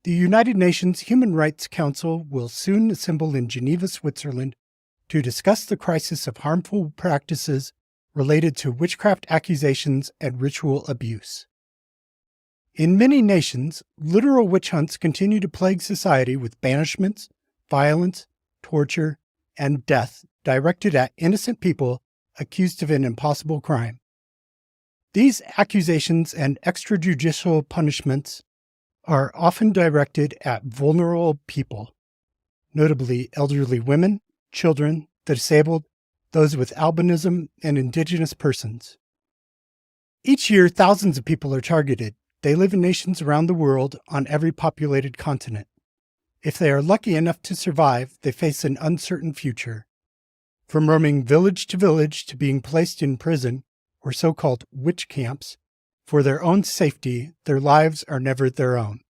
The United Nations Human Rights Council will soon assemble in Geneva, Switzerland, to discuss the crisis of harmful practices related to witchcraft accusations and ritual abuse. In many nations, literal witch hunts continue to plague society with banishments, violence, torture, and death directed at innocent people accused of an impossible crime. These accusations and extrajudicial punishments are often directed at vulnerable people, notably elderly women, children, the disabled, those with albinism, and indigenous persons. Each year, thousands of people are targeted. They live in nations around the world on every populated continent. If they are lucky enough to survive, they face an uncertain future. From roaming village to being placed in prison, or so-called witch camps, for their own safety, their lives are never their own.